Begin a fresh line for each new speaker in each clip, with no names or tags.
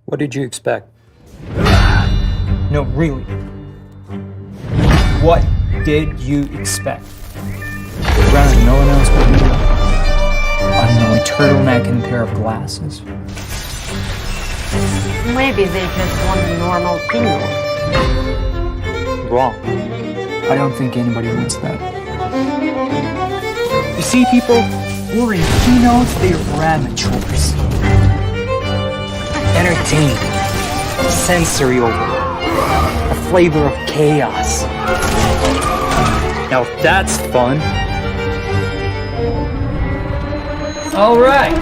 What did you expect?
No, really. What did you expect? Around no one else but me. Unknown turtleneck and a pair of glasses.
Maybe they just want a normal pinwheel.
Wrong. I don't think anybody wants that. You see, people, we're in keynotes, they're amateurs. Entertaining, sensory overload, a flavor of chaos. Now that's fun. All right.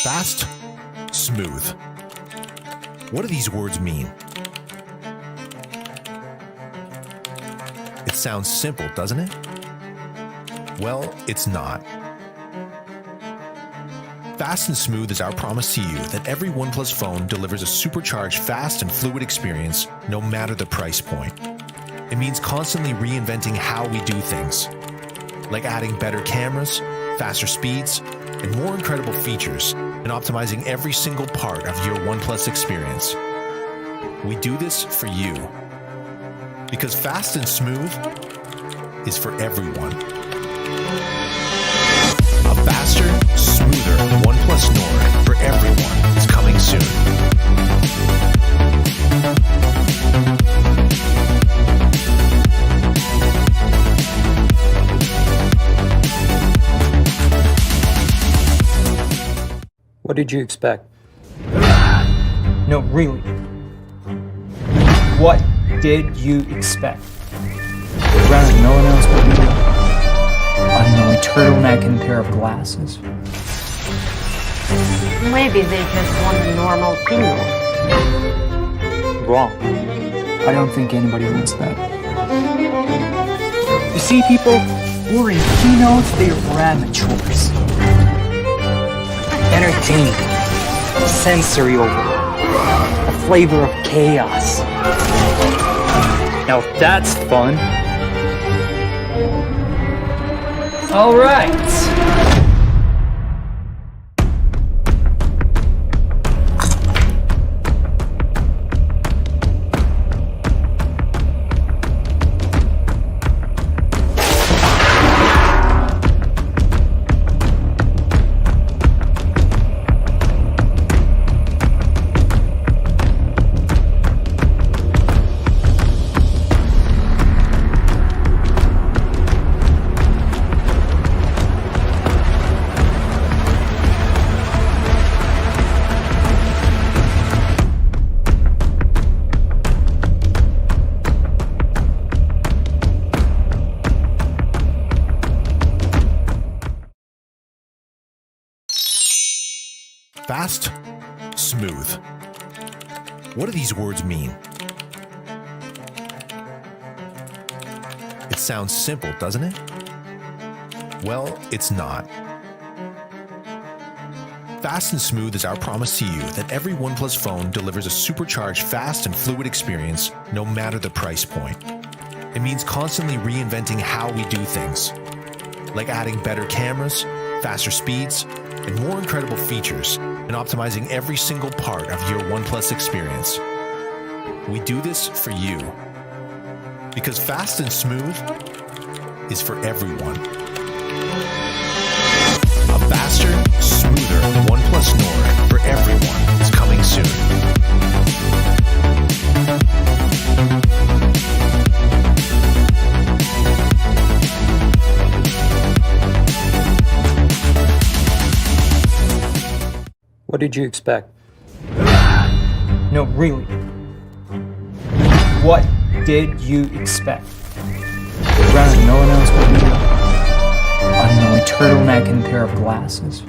Fast, smooth. What do these words mean? It sounds simple, doesn't it? Well, it's not. Fast and smooth is our promise to you that every OnePlus phone delivers a supercharged, fast and fluid experience no matter the price point. It means constantly reinventing how we do things, like adding better cameras, faster speeds, and more incredible features, and optimizing every single part of your OnePlus experience. We do this for you, because fast and smooth is for everyone. A faster, smoother OnePlus Nord for everyone is coming soon.
What did you expect?
No, really. What did you expect? Around no one else but me. Unknown turtleneck and a pair of glasses.
Maybe they just want a normal pinwheel.
Wrong. I don't think anybody wants that. You see, people, we're in keynotes, they're amateurs. Entertaining, sensory overload, a flavor of chaos. Now that's fun. All right.
Fast, smooth. What do these words mean? It sounds simple, doesn't it? Well, it's not. Fast and smooth is our promise to you that every OnePlus phone delivers a supercharged, fast and fluid experience no matter the price point. It means constantly reinventing how we do things, like adding better cameras, faster speeds, and more incredible features, and optimizing every single part of your OnePlus experience. We do this for you, because fast and smooth is for everyone. A faster, smoother OnePlus Nord for everyone is coming soon.
What did you expect?
No, really. What did you expect? Rather no one else but me. Unknown turtleneck and a pair of glasses.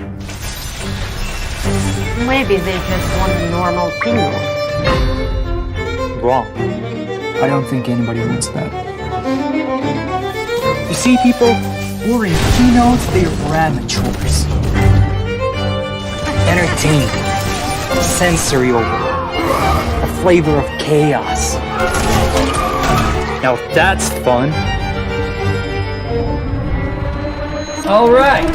Maybe they just want a normal pinwheel.
Wrong. I don't think anybody wants that. You see, people, we're in keynote, they're amateurs. Entertainment, sensory overload, a flavor of chaos. Now that's fun. All right.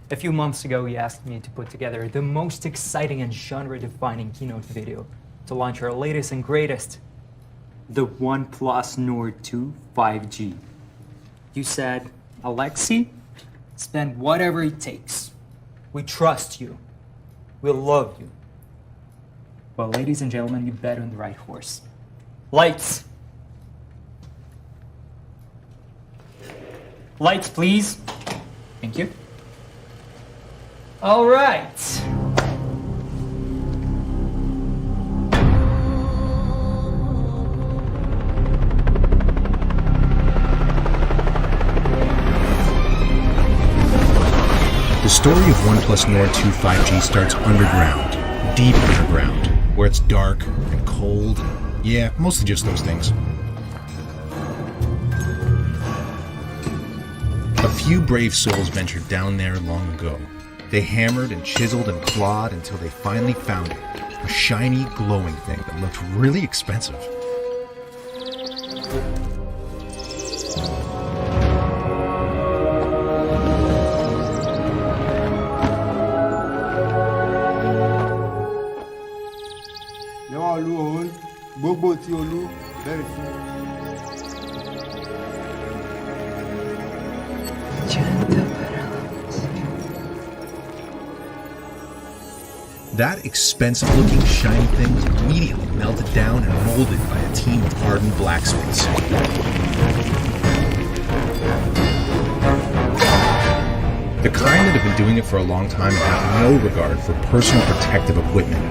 A few months ago, he asked me to put together the most exciting and genre-defining keynote video to launch our latest and greatest, the OnePlus Nord 2 5G. You said, Alexi, spend whatever it takes. We trust you. We love you. Well, ladies and gentlemen, you bet on the right horse. Lights! Lights, please. Thank you. All right.
The story of OnePlus Nord 2 5G starts underground, deep underground, where it's dark and cold, and yeah, mostly just those things. A few brave souls ventured down there long ago. They hammered and chiseled and clawed until they finally found it, a shiny, glowing thing that looked really expensive. That expensive-looking shiny thing was immediately melted down and molded by a team of hardened blacksmiths. The kind that have been doing it for a long time and have no regard for personal protective equipment.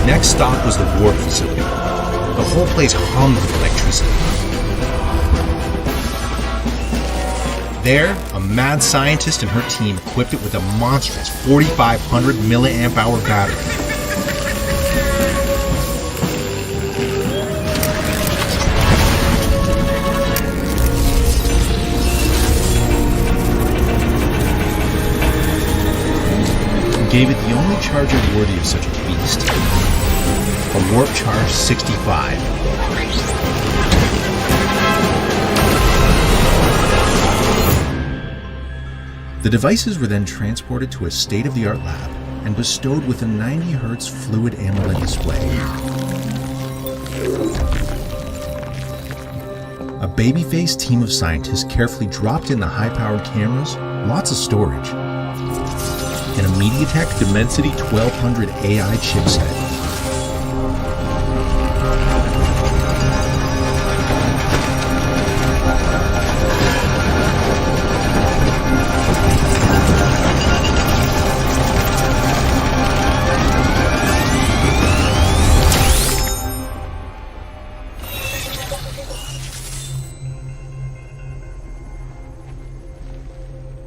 Next stop was the warp facility. The whole place hummed with electricity.
There, a mad scientist and her team equipped it with a monstrous 4,500 milliamp hour battery. Gave it the only charger worthy of such a beast. A Warp Charge 65. The devices were then transported to a state-of-the-art lab and bestowed with a 90 Hz fluid AMOLED display. A baby-faced team of scientists carefully dropped in the high-powered cameras, lots of storage, and a MediaTek Dimensity 1200 AI chipset.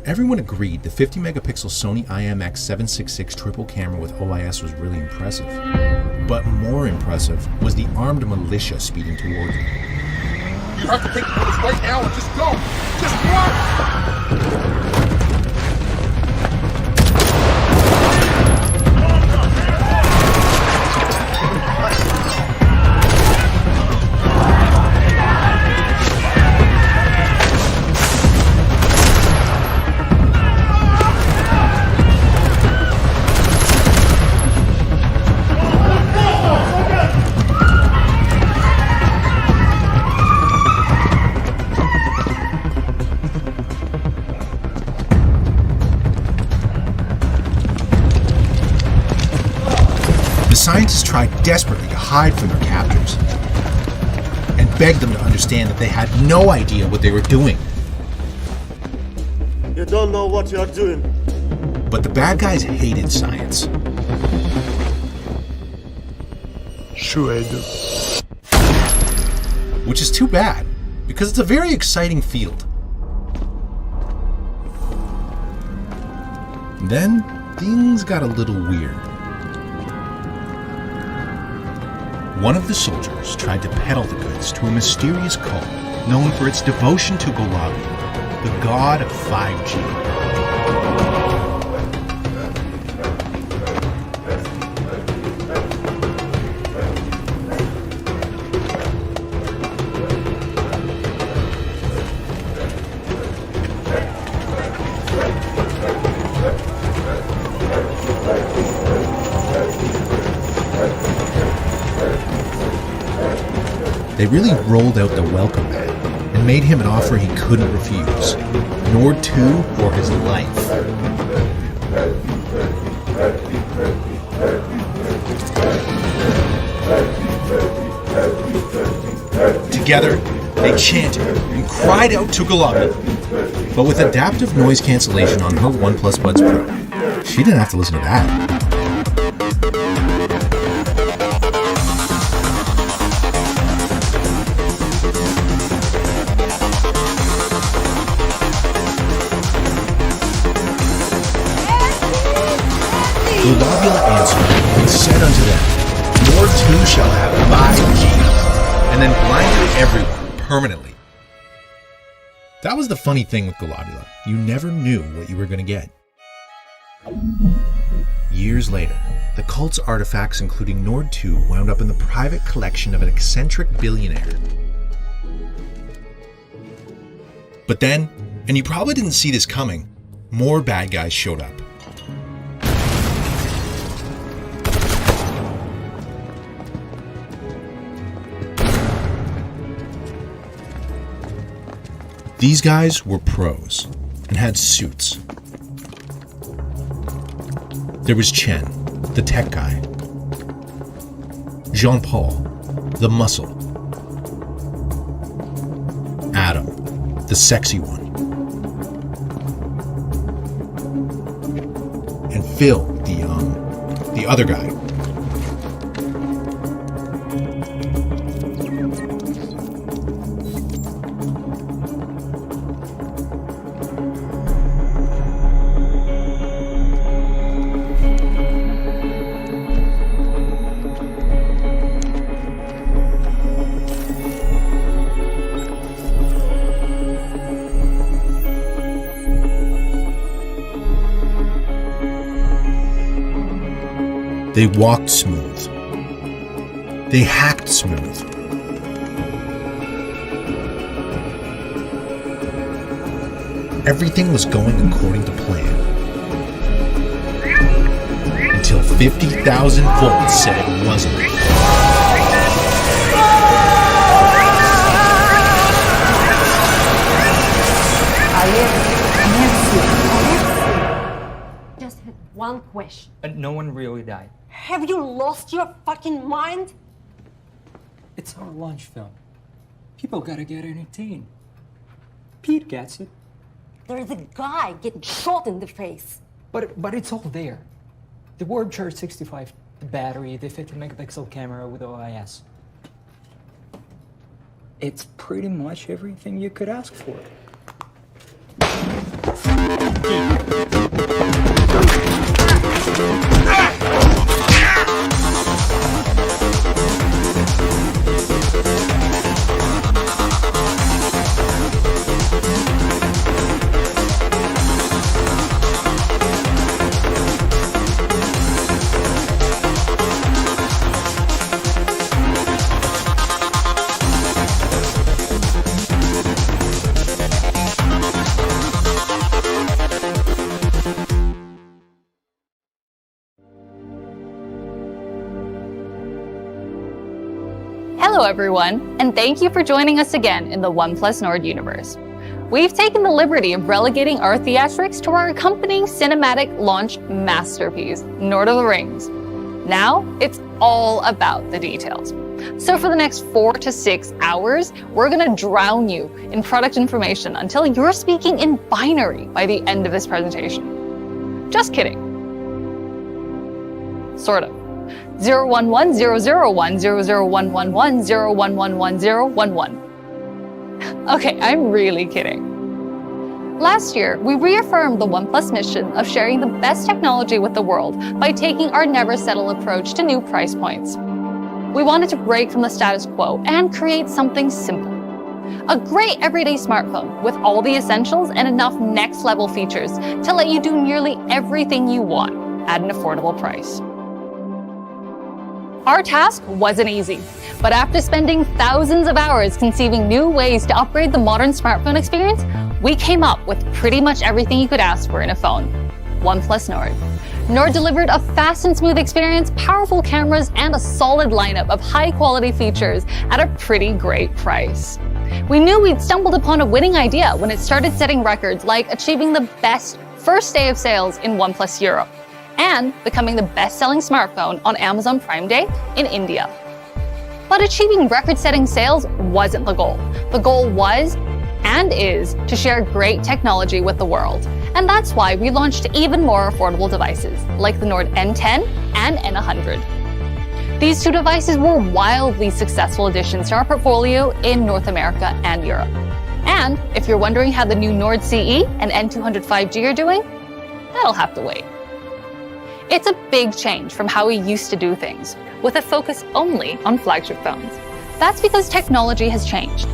Everyone agreed the 50 megapixel Sony IMX766 triple camera with OIS was really impressive. But more impressive was the armed militia speeding toward them.
You have to take the bullets right now and just go! Just run!
The scientists tried desperately to hide from their captors and begged them to understand that they had no idea what they were doing.
You don't know what you're doing.
But the bad guys hated science.
Sure I do.
Which is too bad, because it's a very exciting field. Then, things got a little weird. One of the soldiers tried to peddle the goods to a mysterious cult known for its devotion to Golabi, the god of 5G. They really rolled out the welcome mat and made him an offer he couldn't refuse. Nord 2 for his life. Together, they chanted and cried out to Golabi. But with adaptive noise cancellation on her OnePlus Buds Pro, she didn't have to listen to that. Globula answered and said unto them, Nord 2 shall have 5G, and then blinded everyone permanently. That was the funny thing with Globula. You never knew what you were going to get. Years later, the cult's artifacts, including Nord 2, wound up in the private collection of an eccentric billionaire. But then, and you probably didn't see this coming, more bad guys showed up. These guys were pros and had suits. There was Chen, the tech guy. Jean-Paul, the muscle. Adam, the sexy one. And Phil, the other guy. They walked smooth. They hacked smooth. Everything was going according to plan. Until 50,000 volts said it wasn't.
Just had one question.
No one really died.
Have you lost your fucking mind?
It's our launch film. People gotta get entertained. Pete gets it.
There's a guy getting shot in the face.
But it's all there. The word charge 65, the battery, the 50 megapixel camera with OIS. It's pretty much everything you could ask for.
Hello everyone, and thank you for joining us again in the OnePlus Nord universe. We've taken the liberty of relegating our theatrics to our accompanying cinematic launch masterpiece, Lord of the Rings. Now, it's all about the details. So for the next 4 to 6 hours, we're gonna drown you in product information until you're speaking in binary by the end of this presentation. Just kidding. Sort of. 011 001 00111 0111011. Okay, I'm really kidding. Last year, we reaffirmed the OnePlus mission of sharing the best technology with the world by taking our never settle approach to new price points. We wanted to break from the status quo and create something simple. A great everyday smartphone with all the essentials and enough next level features to let you do nearly everything you want at an affordable price. Our task wasn't easy, but after spending thousands of hours conceiving new ways to upgrade the modern smartphone experience, we came up with pretty much everything you could ask for in a phone. OnePlus Nord. Nord delivered a fast and smooth experience, powerful cameras, and a solid lineup of high-quality features at a pretty great price. We knew we'd stumbled upon a winning idea when it started setting records like achieving the best first day of sales in OnePlus Europe, and becoming the best-selling smartphone on Amazon Prime Day in India. But achieving record-setting sales wasn't the goal. The goal was, and is, to share great technology with the world. And that's why we launched even more affordable devices, like the Nord N10 and N100. These two devices were wildly successful additions to our portfolio in North America and Europe. And if you're wondering how the new Nord CE and N200 5G are doing, that'll have to wait. It's a big change from how we used to do things, with a focus only on flagship phones. That's because technology has changed.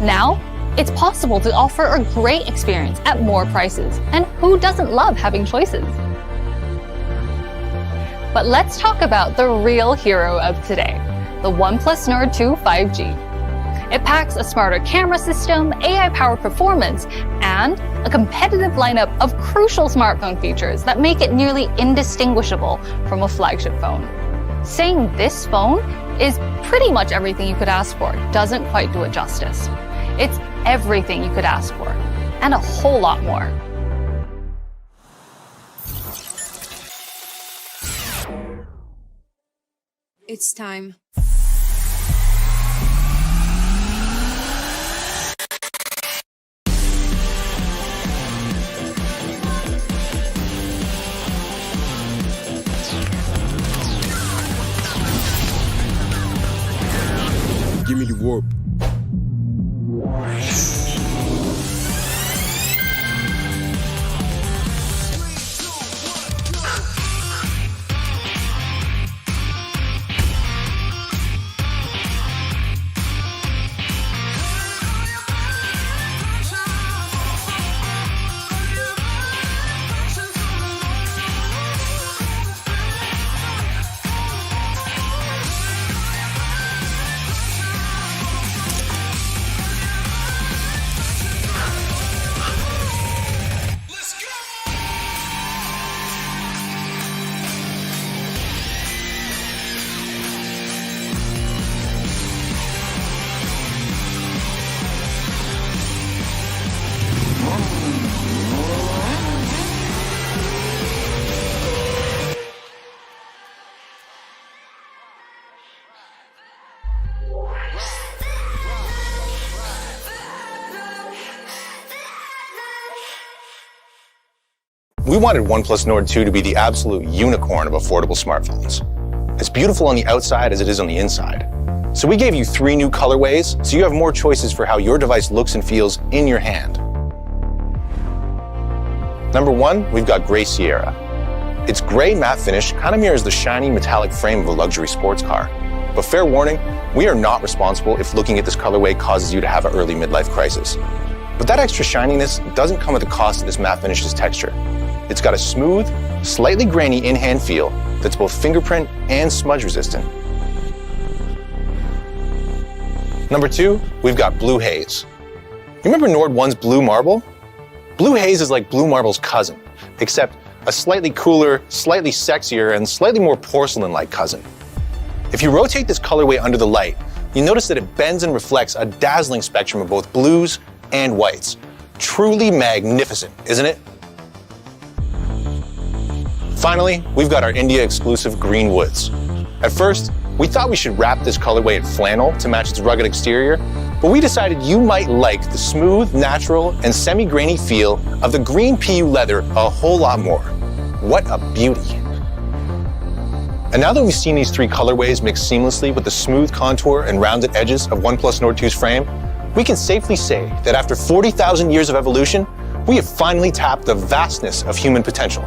Now, it's possible to offer a great experience at more prices, and who doesn't love having choices? But let's talk about the real hero of today, the OnePlus Nord 2 5G. It packs a smarter camera system, AI-powered performance, and a competitive lineup of crucial smartphone features that make it nearly indistinguishable from a flagship phone. Saying this phone is pretty much everything you could ask for doesn't quite do it justice. It's everything you could ask for, and a whole lot more.
It's time.
Give me the warp.
we wanted OnePlus Nord 2 to be the absolute unicorn of affordable smartphones. It's beautiful on the outside as it is on the inside. So we gave you 3 new colorways, so you have more choices for how your device looks and feels in your hand. Number 1, we've got Gray Sierra. Its gray matte finish kind of mirrors the shiny metallic frame of a luxury sports car. But fair warning, we are not responsible if looking at this colorway causes you to have an early midlife crisis. But that extra shininess doesn't come at the cost of this matte finish's texture. It's got a smooth, slightly grainy in-hand feel that's both fingerprint and smudge resistant. Number 2, we've got Blue Haze. You remember Nord 1's Blue Marble? Blue Haze is like Blue Marble's cousin, except a slightly cooler, slightly sexier, and slightly more porcelain-like cousin. If you rotate this colorway under the light, you notice that it bends and reflects a dazzling spectrum of both blues and whites. Truly magnificent, isn't it? Finally, we've got our India-exclusive Green Woods. At first, we thought we should wrap this colorway in flannel to match its rugged exterior, but we decided you might like the smooth, natural, and semi-grainy feel of the green PU leather a whole lot more. What a beauty. And now that we've seen these 3 colorways mix seamlessly with the smooth contour and rounded edges of OnePlus Nord 2's frame, we can safely say that after 40,000 years of evolution, we have finally tapped the vastness of human potential.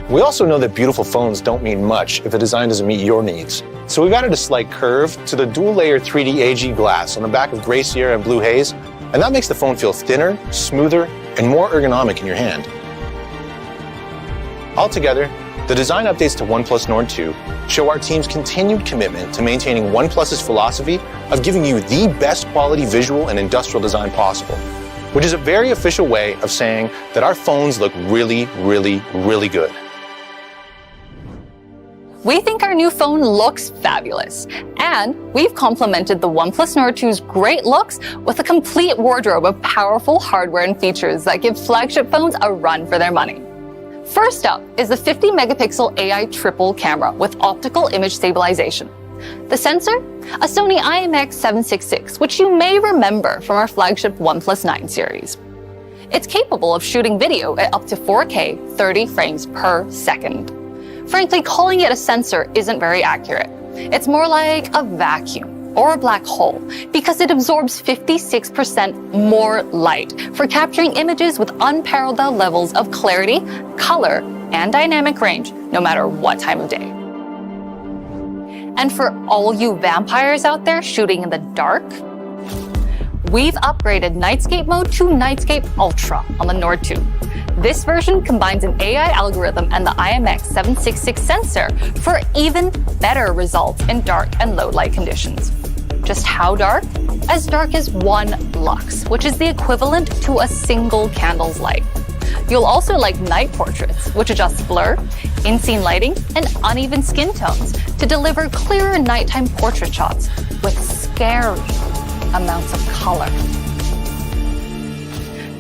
We also know that beautiful phones don't mean much if the design doesn't meet your needs. So we've added a slight curve to the dual-layer 3D AG glass on the back of Gray Sierra and Blue Haze, and that makes the phone feel thinner, smoother, and more ergonomic in your hand. Altogether, the design updates to OnePlus Nord 2 show our team's continued commitment to maintaining OnePlus's philosophy of giving you the best quality visual and industrial design possible, which is a very official way of saying that our phones look really, really, really good.
We think our new phone looks fabulous, and we've complemented the OnePlus Nord 2's great looks with a complete wardrobe of powerful hardware and features that give flagship phones a run for their money. First up is the 50-megapixel AI triple camera with optical image stabilization. The sensor? A Sony IMX766, which you may remember from our flagship OnePlus 9 series. It's capable of shooting video at up to 4K 30 frames per second. Frankly, calling it a sensor isn't very accurate. It's more like a vacuum or a black hole because it absorbs 56% more light for capturing images with unparalleled levels of clarity, color, and dynamic range, no matter what time of day. And for all you vampires out there shooting in the dark, we've upgraded Nightscape mode to Nightscape Ultra on the Nord 2. This version combines an AI algorithm and the IMX766 sensor for even better results in dark and low light conditions. Just how dark? As dark as 1 lux, which is the equivalent to a single candle's light. You'll also like night portraits, which adjusts blur, in-scene lighting, and uneven skin tones to deliver clearer nighttime portrait shots with scary amounts of color.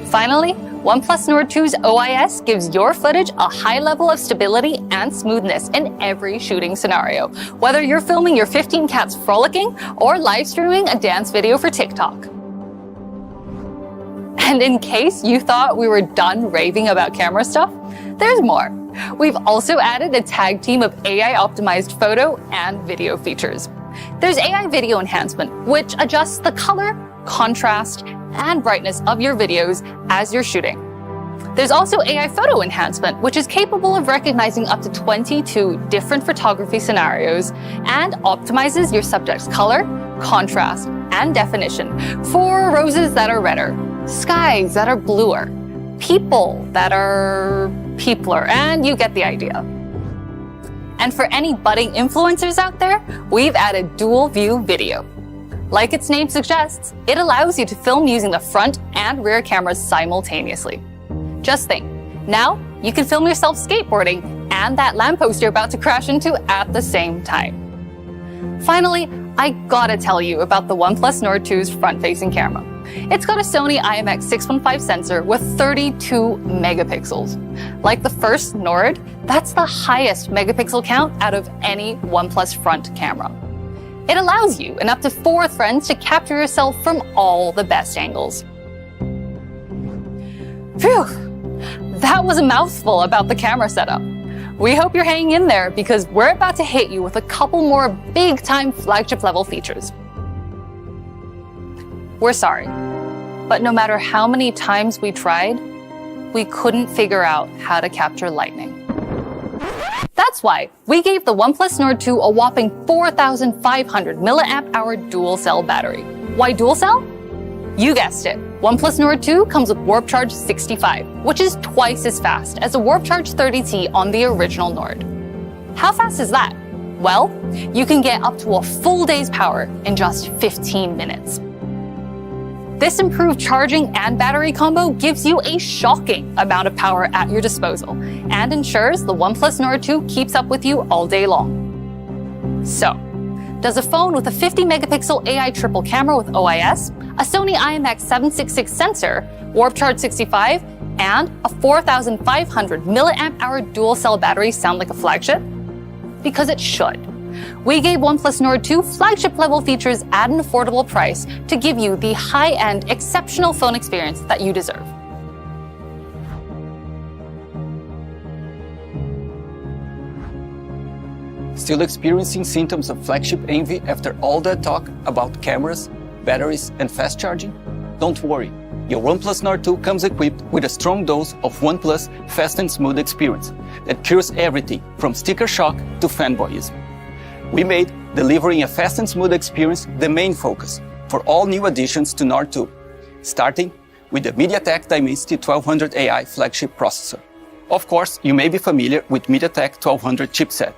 Finally, OnePlus Nord 2's OIS gives your footage a high level of stability and smoothness in every shooting scenario, whether you're filming your 15 cats frolicking or live streaming a dance video for TikTok. And in case you thought we were done raving about camera stuff, there's more. We've also added a tag team of AI-optimized photo and video features. There's AI video enhancement, which adjusts the color, contrast, and brightness of your videos as you're shooting. There's also AI photo enhancement, which is capable of recognizing up to 22 different photography scenarios and optimizes your subject's color, contrast, and definition for roses that are redder, skies that are bluer, people that are peopler, and you get the idea. And for any budding influencers out there, we've added dual view video. Like its name suggests, it allows you to film using the front and rear cameras simultaneously. Just think, now you can film yourself skateboarding and that lamppost you're about to crash into at the same time. Finally, I gotta tell you about the OnePlus Nord 2's front-facing camera. It's got a Sony IMX615 sensor with 32 megapixels. Like the first Nord, that's the highest megapixel count out of any OnePlus front camera. It allows you and up to 4 friends to capture yourself from all the best angles. Phew, that was a mouthful about the camera setup. We hope you're hanging in there because we're about to hit you with a couple more big-time flagship level features. We're sorry, but no matter how many times we tried, we couldn't figure out how to capture lightning. That's why we gave the OnePlus Nord 2 a whopping 4,500 mAh dual cell battery. Why dual cell? You guessed it. OnePlus Nord 2 comes with Warp Charge 65, which is twice as fast as the Warp Charge 30T on the original Nord. How fast is that? Well, you can get up to a full day's power in just 15 minutes. This improved charging and battery combo gives you a shocking amount of power at your disposal and ensures the OnePlus Nord 2 keeps up with you all day long. So, does a phone with a 50-megapixel AI triple camera with OIS, a Sony IMX766 sensor, Warp Charge 65, and a 4,500 mAh dual cell battery sound like a flagship? Because it should. We gave OnePlus Nord 2 flagship level features at an affordable price to give you the high-end, exceptional phone experience that you deserve.
Still experiencing symptoms of flagship envy after all that talk about cameras, batteries, and fast charging? Don't worry. Your OnePlus Nord 2 comes equipped with a strong dose of OnePlus fast and smooth experience that cures everything from sticker shock to fanboyism. We made delivering a fast and smooth experience the main focus for all new additions to Nord 2, starting with the MediaTek Dimensity 1200 AI flagship processor. Of course, you may be familiar with MediaTek 1200 chipset,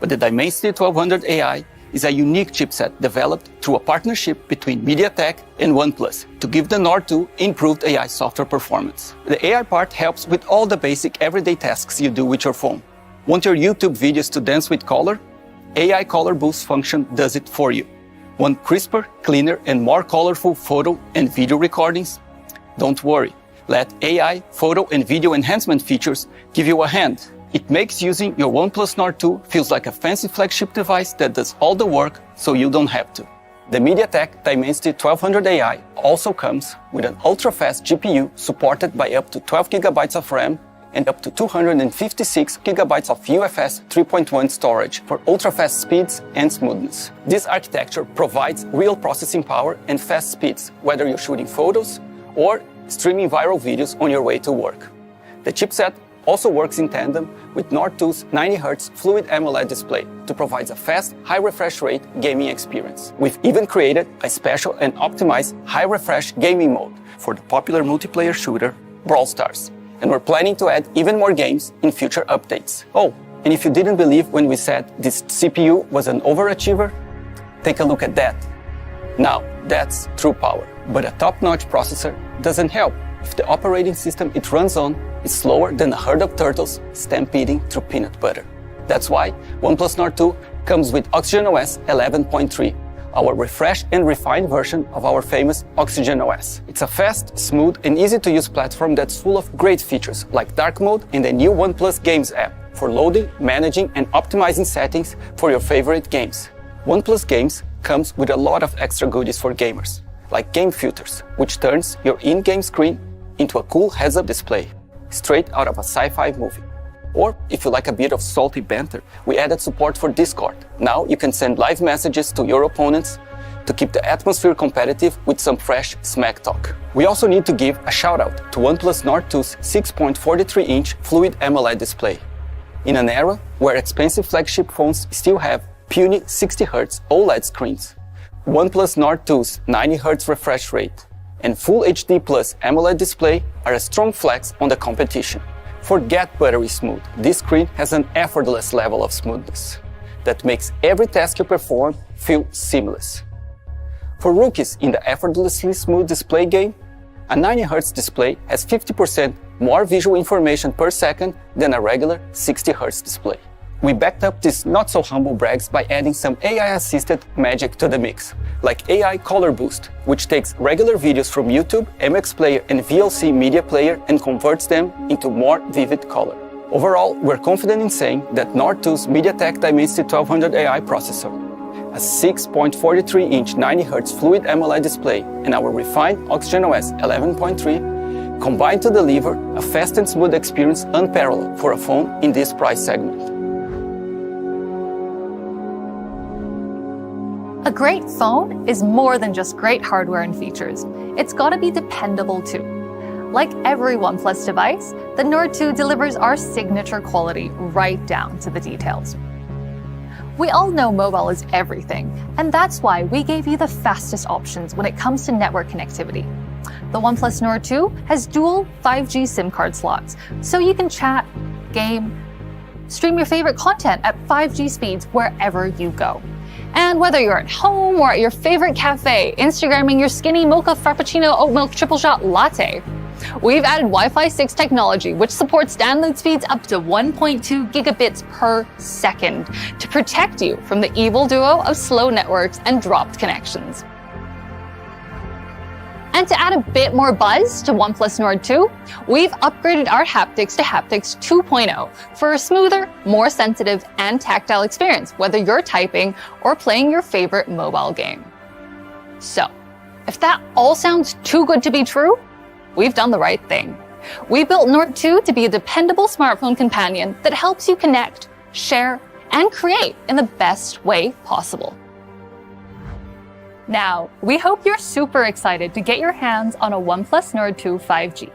but the Dimensity 1200 AI is a unique chipset developed through a partnership between MediaTek and OnePlus to give the Nord 2 improved AI software performance. The AI part helps with all the basic everyday tasks you do with your phone. Want your YouTube videos to dance with color? AI Color Boost function does it for you. Want crisper, cleaner, and more colorful photo and video recordings? Don't worry. Let AI photo and video enhancement features give you a hand. It makes using your OnePlus Nord 2 feels like a fancy flagship device that does all the work so you don't have to. The MediaTek Dimensity 1200 AI also comes with an ultra-fast GPU supported by up to 12 GB of RAM and up to 256 GB of UFS 3.1 storage for ultra-fast speeds and smoothness. This architecture provides real processing power and fast speeds, whether you're shooting photos or streaming viral videos on your way to work. The chipset also works in tandem with Nord 2's 90Hz Fluid AMOLED display to provide a fast, high refresh rate gaming experience. We've even created a special and optimized high refresh gaming mode for the popular multiplayer shooter Brawl Stars. And we're planning to add even more games in future updates. Oh, and if you didn't believe when we said this CPU was an overachiever, take a look at that. Now, that's true power. But a top-notch processor doesn't help if the operating system it runs on is slower than a herd of turtles stampeding through peanut butter. That's why OnePlus Nord 2 comes with OxygenOS 11.3, our refreshed and refined version of our famous OxygenOS. It's a fast, smooth, and easy-to-use platform that's full of great features like dark mode and the new OnePlus Games app for loading, managing, and optimizing settings for your favorite games. OnePlus Games comes with a lot of extra goodies for gamers, like Game Filters, which turns your in-game screen into a cool heads-up display, straight out of a sci-fi movie. Or, if you like a bit of salty banter, we added support for Discord. Now you can send live messages to your opponents to keep the atmosphere competitive with some fresh smack talk. We also need to give a shout out to OnePlus Nord 2's 6.43-inch Fluid AMOLED display. In an era where expensive flagship phones still have puny 60Hz OLED screens, OnePlus Nord 2's 90Hz refresh rate and Full HD Plus AMOLED display are a strong flex on the competition. Forget buttery smooth. This screen has an effortless level of smoothness that makes every task you perform feel seamless. For rookies in the effortlessly smooth display game, a 90Hz display has 50% more visual information per second than a regular 60Hz display. We backed up these not-so-humble brags by adding some AI-assisted magic to the mix, like AI Color Boost, which takes regular videos from YouTube, MX Player, and VLC Media Player and converts them into more vivid color. Overall, we're confident in saying that Nord 2's MediaTek Dimensity 1200 AI processor, a 6.43-inch 90Hz Fluid AMOLED display, and our refined OxygenOS 11.3 combined to deliver a fast and smooth experience unparalleled for a phone in this price segment.
A great phone is more than just great hardware and features. It's gotta be dependable too. Like every OnePlus device, the Nord 2 delivers our signature quality right down to the details. We all know mobile is everything, and that's why we gave you the fastest options when it comes to network connectivity. The OnePlus Nord 2 has dual 5G SIM card slots, so you can chat, game, stream your favorite content at 5G speeds wherever you go. And whether you're at home or at your favorite cafe, Instagramming your skinny mocha frappuccino oat milk triple shot latte, we've added Wi-Fi 6 technology, which supports download speeds up to 1.2 gigabits per second to protect you from the evil duo of slow networks and dropped connections. And to add a bit more buzz to OnePlus Nord 2, we've upgraded our haptics to haptics 2.0 for a smoother, more sensitive, and tactile experience, whether you're typing or playing your favorite mobile game. So, if that all sounds too good to be true, we've done the right thing. We built Nord 2 to be a dependable smartphone companion that helps you connect, share, and create in the best way possible. Now, we hope you're super excited to get your hands on a OnePlus Nord 2 5G.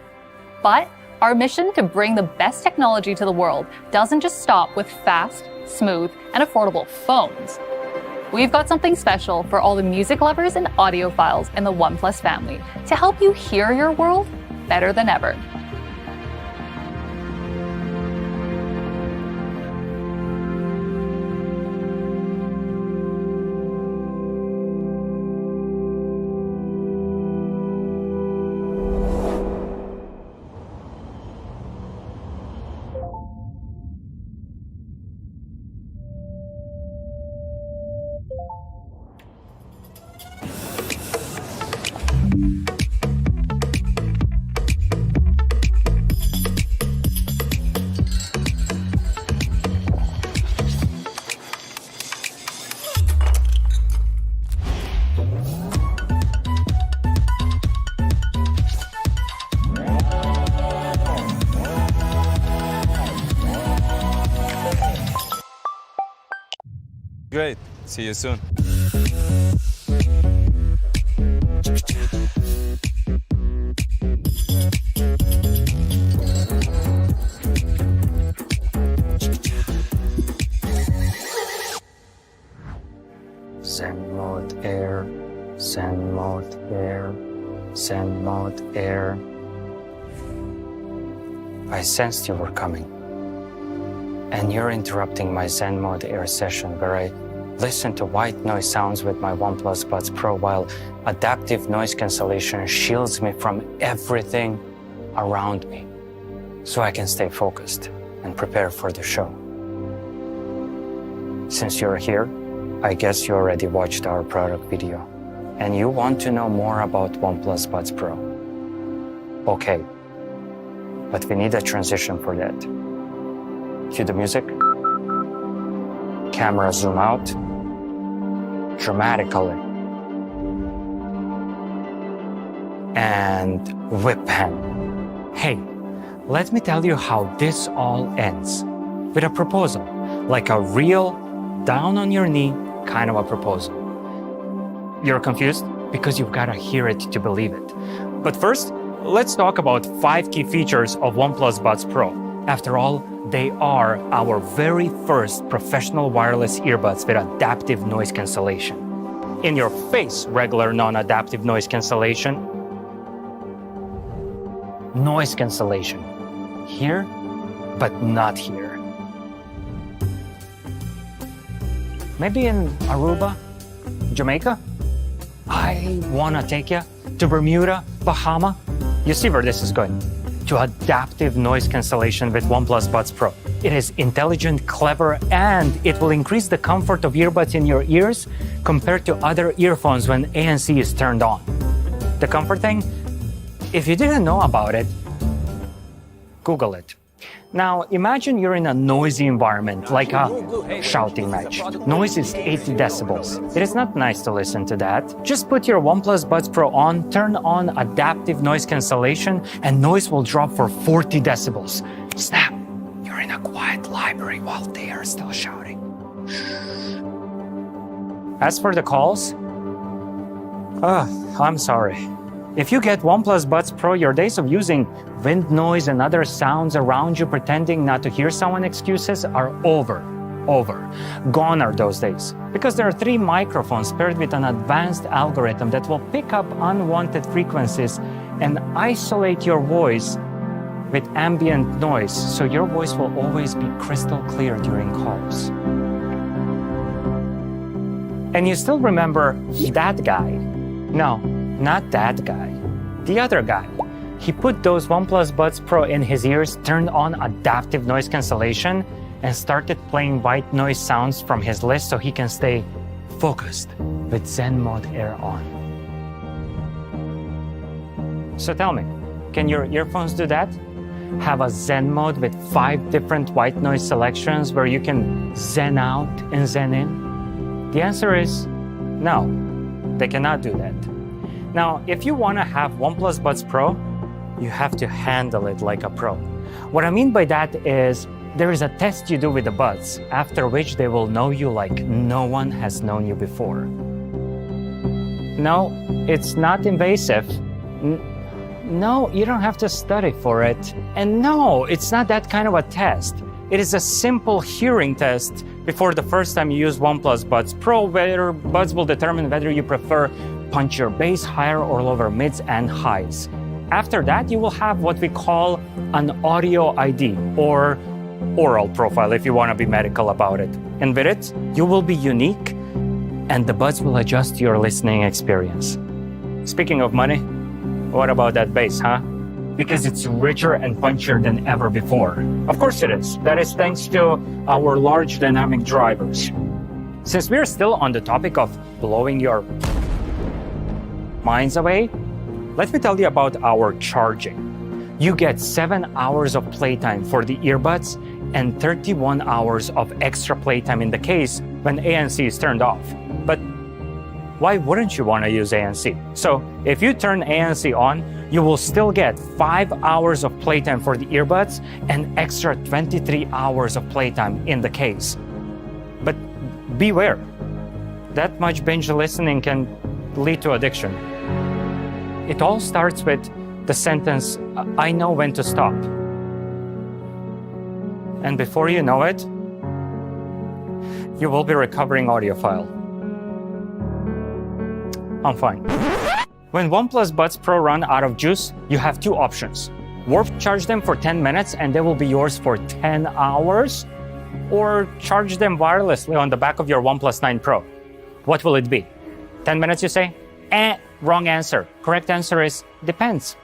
But our mission to bring the best technology to the world doesn't just stop with fast, smooth, and affordable phones. We've got something special for all the music lovers and audiophiles in the OnePlus family to help you hear your world better than ever.
Great. See you soon.
Send mode air, send mode air, send mode air. I sensed you were coming. And you're interrupting my Zen Mode Air session where I listen to white noise sounds with my OnePlus Buds Pro while adaptive noise cancellation shields me from everything around me so I can stay focused and prepare for the show. Since you're here, I guess you already watched our product video and you want to know more about OnePlus Buds Pro. Okay, but we need a transition for that. Cue the music. Camera zoom out. Dramatically. And whip hand.
Hey, let me tell you how this all ends. With a proposal. Like a real, down on your knee kind of a proposal. You're confused? Because you've got to hear it to believe it. But first, let's talk about 5 key features of OnePlus Buds Pro. After all, they are our very first professional wireless earbuds with adaptive noise cancellation. In your face, regular non-adaptive noise cancellation. Noise cancellation. Here, but not here. Maybe in Aruba, Jamaica? I wanna take you to Bermuda, Bahama. You see where this is going. To adaptive noise cancellation with OnePlus Buds Pro. It is intelligent, clever, and it will increase the comfort of earbuds in your ears compared to other earphones when ANC is turned on. The comfort thing? If you didn't know about it, Google it. Now, imagine you're in a noisy environment, like a shouting match. Noise is 80 decibels. It is not nice to listen to that. Just put your OnePlus Buds Pro on, turn on adaptive noise cancellation, and noise will drop for 40 decibels. Snap! You're in a quiet library while they are still shouting. As for the calls, I'm sorry. If you get OnePlus Buds Pro, your days of using wind noise and other sounds around you pretending not to hear someone excuses are over. Gone are those days. Because there are 3 microphones paired with an advanced algorithm that will pick up unwanted frequencies and isolate your voice with ambient noise, so your voice will always be crystal clear during calls. And you still remember that guy? No, not that guy. The other guy. He put those OnePlus Buds Pro in his ears, turned on adaptive noise cancellation, and started playing white noise sounds from his list so he can stay focused with Zen Mode Air on. So tell me, can your earphones do that? Have a Zen mode with 5 different white noise selections where you can Zen out and Zen in? The answer is no, they cannot do that. Now, if you want to have OnePlus Buds Pro, you have to handle it like a pro. What I mean by that is there is a test you do with the buds, after which they will know you like no one has known you before. No, it's not invasive. No, you don't have to study for it. And no, it's not that kind of a test. It is a simple hearing test before the first time you use OnePlus Buds Pro, where buds will determine whether you prefer punch your bass higher or lower mids and highs. After that, you will have what we call an audio ID, or oral profile if you want to be medical about it. And with it, you will be unique and the buds will adjust to your listening experience. Speaking of money, what about that bass, huh? Because it's richer and punchier than ever before. Of course it is. That is thanks to our large dynamic drivers. Since we're still on the topic of blowing your minds away, let me tell you about our charging. You get 7 hours of playtime for the earbuds and 31 hours of extra playtime in the case when ANC is turned off. But why wouldn't you want to use ANC? So if you turn ANC on, you will still get 5 hours of playtime for the earbuds and extra 23 hours of playtime in the case. But beware, that much binge listening can lead to addiction. It all starts with the sentence, "I know when to stop." And before you know it, you will be recovering audiophile. I'm fine. When OnePlus Buds Pro run out of juice, you have 2 options. Warp charge them for 10 minutes and they will be yours for 10 hours, or charge them wirelessly on the back of your OnePlus 9 Pro. What will it be? 10 minutes, you say? Wrong answer. Correct answer is depends.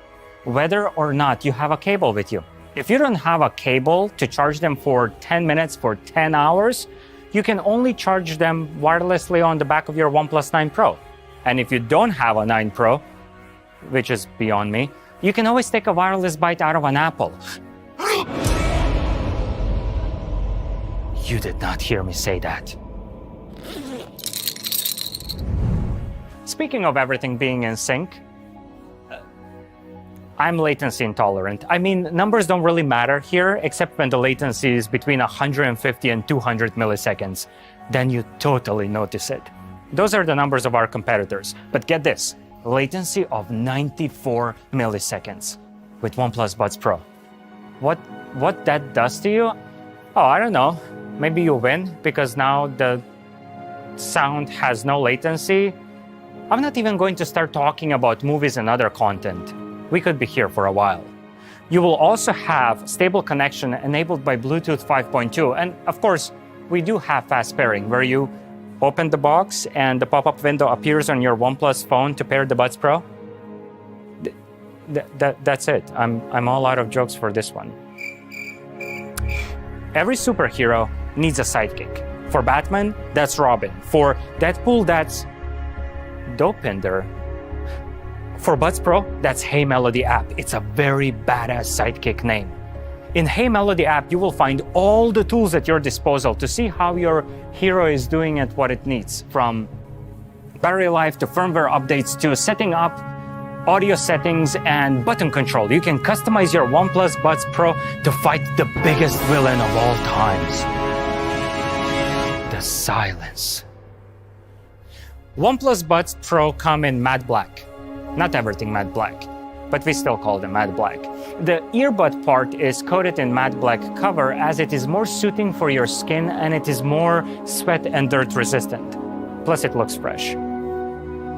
Whether or not you have a cable with you. If you don't have a cable to charge them for 10 minutes for 10 hours, you can only charge them wirelessly on the back of your OnePlus 9 Pro. And if you don't have a 9 Pro, which is beyond me, you can always take a wireless bite out of an apple. You did not hear me say that. Speaking of everything being in sync, I'm latency intolerant. I mean, numbers don't really matter here, except when the latency is between 150 and 200 milliseconds. Then you totally notice it. Those are the numbers of our competitors. But get this, latency of 94 milliseconds with OnePlus Buds Pro. What that does to you? Oh, I don't know. Maybe you win because now the sound has no latency. I'm not even going to start talking about movies and other content. We could be here for a while. You will also have stable connection enabled by Bluetooth 5.2. And of course, we do have fast pairing where you open the box and the pop-up window appears on your OnePlus phone to pair the Buds Pro. That's it. I'm all out of jokes for this one. Every superhero needs a sidekick. For Batman, that's Robin. For Deadpool, that's Dopinder. For Buds Pro, that's Hey Melody app. It's a very badass sidekick name. In Hey Melody app, you will find all the tools at your disposal to see how your Hero is doing at what it needs, from battery life to firmware updates to setting up audio settings and button control. You can customize your OnePlus Buds Pro to fight the biggest villain of all times, the silence. OnePlus Buds Pro come in matte black. Not everything matte black, but we still call them matte black. The earbud part is coated in matte black cover as it is more suiting for your skin and it is more sweat and dirt resistant. Plus it looks fresh.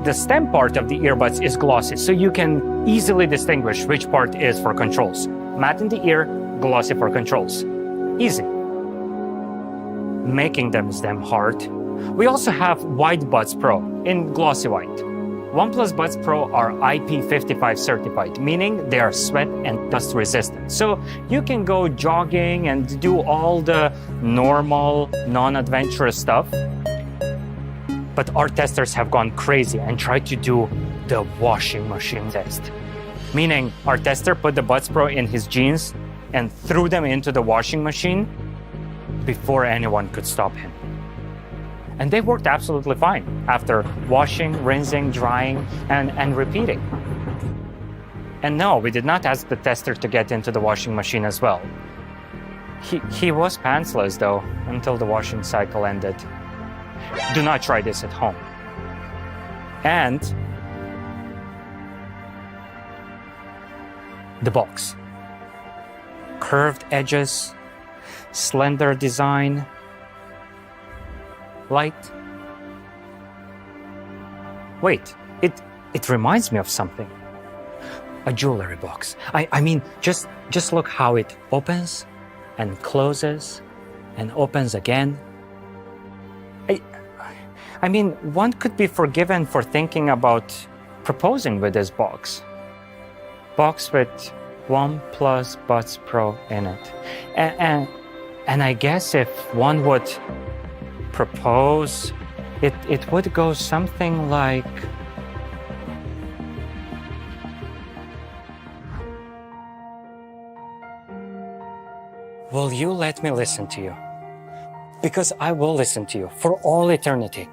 The stem part of the earbuds is glossy, so you can easily distinguish which part is for controls. Matte in the ear, glossy for controls. Easy. Making them is damn hard. We also have White Buds Pro in glossy white. OnePlus Buds Pro are IP55 certified, meaning they are sweat and dust resistant. So you can go jogging and do all the normal, non-adventurous stuff. But our testers have gone crazy and tried to do the washing machine test. Meaning our tester put the Buds Pro in his jeans and threw them into the washing machine before anyone could stop him. And they worked absolutely fine after washing, rinsing, drying, and repeating. And no, we did not ask the tester to get into the washing machine as well. He was pantsless though, until the washing cycle ended. Do not try this at home. And the box. Curved edges, slender design, light. Wait, it reminds me of something. A jewelry box. I mean, just look how it opens and closes and opens again. I mean, one could be forgiven for thinking about proposing with this box. Box with OnePlus Buds Pro in it. And I guess if one would propose, it would go something like... Will you let me listen to you? Because I will listen to you for all eternity.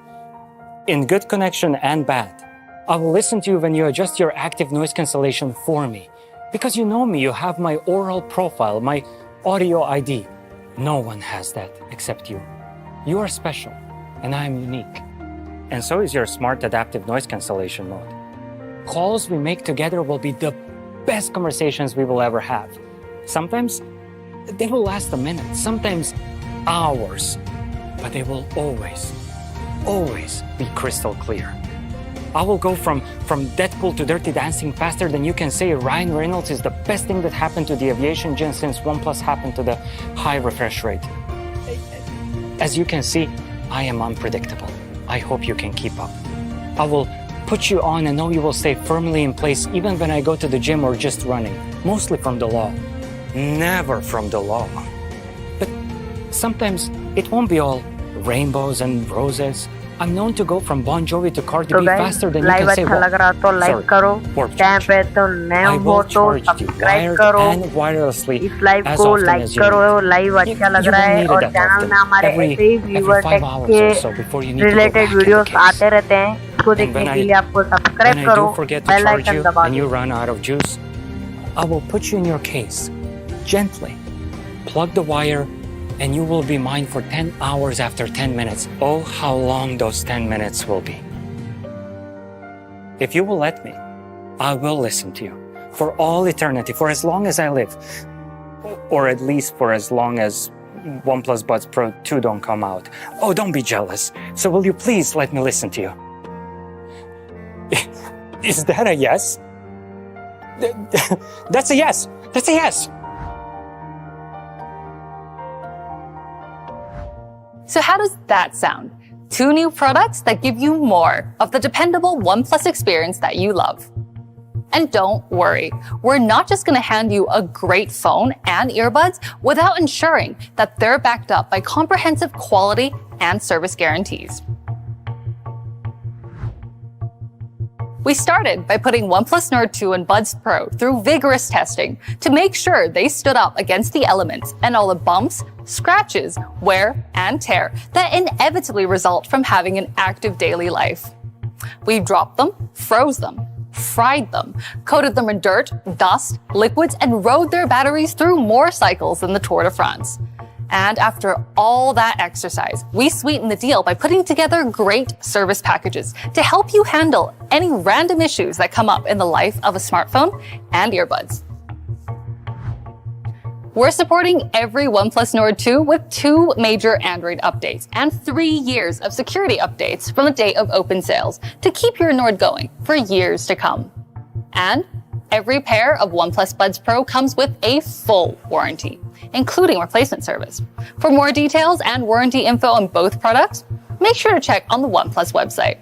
In good connection and bad. I will listen to you when you adjust your active noise cancellation for me. Because you know me, you have my oral profile, my audio ID. No one has that except you. You are special, and I am unique. And so is your smart adaptive noise cancellation mode. Calls we make together will be the best conversations we will ever have. Sometimes they will last a minute, sometimes hours, but they will always be crystal clear. I will go from Deadpool to Dirty Dancing faster than you can say Ryan Reynolds is the best thing that happened to the aviation gen since OnePlus happened to the high refresh rate. As you can see, I am unpredictable. I hope you can keep up. I will put you on and know you will stay firmly in place even when I go to the gym or just running, mostly from the law. Never from the law. But sometimes it won't be all rainbows and roses. I'm known to go from Bon Jovi to Cardi B faster than you can say. Sorry, warp charge. I will charge you wired and wirelessly as often as you need. You won't need it that often. Every 5 hours or so before you need to go back in the case. And when I do forget to charge you and you run out of juice, I will put you in your case, gently, plug the wire, and you will be mine for 10 hours after 10 minutes. Oh, how long those 10 minutes will be. If you will let me, I will listen to you for all eternity, for as long as I live, or at least for as long as OnePlus Buds Pro 2 don't come out. Oh, don't be jealous. So will you please let me listen to you? Is that a yes? That's a yes. That's a yes.
So how does that sound? 2 new products that give you more of the dependable OnePlus experience that you love. And don't worry, we're not just going to hand you a great phone and earbuds without ensuring that they're backed up by comprehensive quality and service guarantees. We started by putting OnePlus Nord 2 and Buds Pro through vigorous testing to make sure they stood up against the elements and all the bumps, scratches, wear, and tear that inevitably result from having an active daily life. We dropped them, froze them, fried them, coated them in dirt, dust, liquids, and rode their batteries through more cycles than the Tour de France. And after all that exercise, we sweetened the deal by putting together great service packages to help you handle any random issues that come up in the life of a smartphone and earbuds. We're supporting every OnePlus Nord 2 with 2 major Android updates and 3 years of security updates from the date of open sales to keep your Nord going for years to come. And every pair of OnePlus Buds Pro comes with a full warranty, including replacement service. For more details and warranty info on both products, make sure to check on the OnePlus website.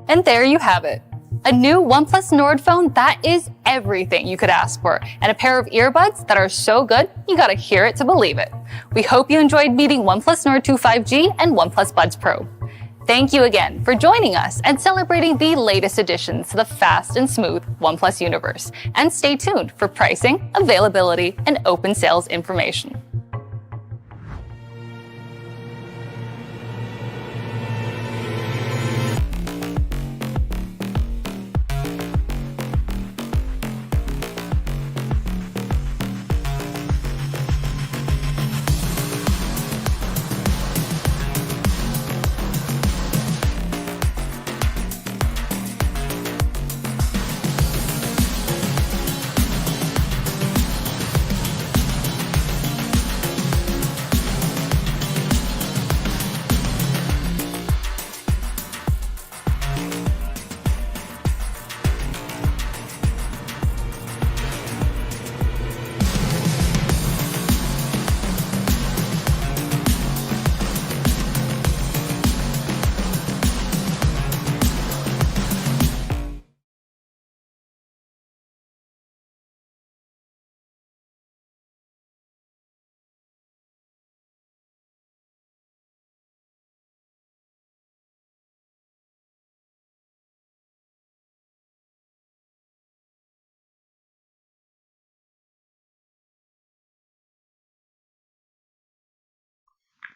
And there you have it. A new OnePlus Nord phone that is everything you could ask for, and a pair of earbuds that are so good you gotta hear it to believe it. We hope you enjoyed meeting OnePlus Nord 2 5G and OnePlus Buds Pro. Thank you again for joining us and celebrating the latest additions to the fast and smooth OnePlus universe. And stay tuned for pricing, availability, and open sales information.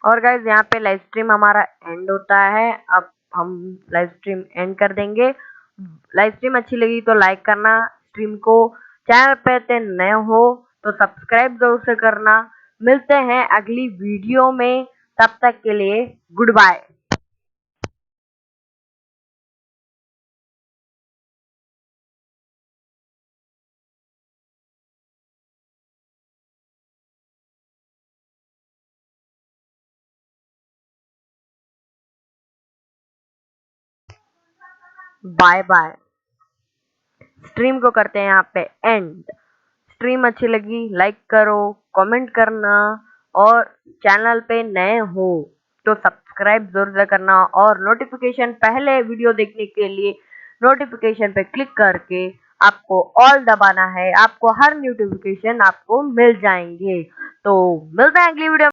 और guys यहाँ पे live stream हमारा and होता है। अब हम live stream and कर देंगे। लाइव स्ट्रीम अच्छी लगी तो लाइक करना, स्ट्रीम को चैनल पे नए हो तो सब्सक्राइब जरूर से करना। मिलते हैं अगली वीडियो में, तब तक के लिए goodbye. Bye bye. Stream को करते हैं यहाँ पे एंड। स्ट्रीम अच्छी लगी लाइक करो, कमेंट करना, और चैनल पे नए हो तो सब्सक्राइब जरूर से करना, और नोटिफिकेशन पहले वीडियो देखने के लिए नोटिफिकेशन पे क्लिक करके आपको ऑल दबाना है। आपको हर नोटिफिकेशन आपको मिल जाएंगे। तो मिलते हैं अगली वीडियो।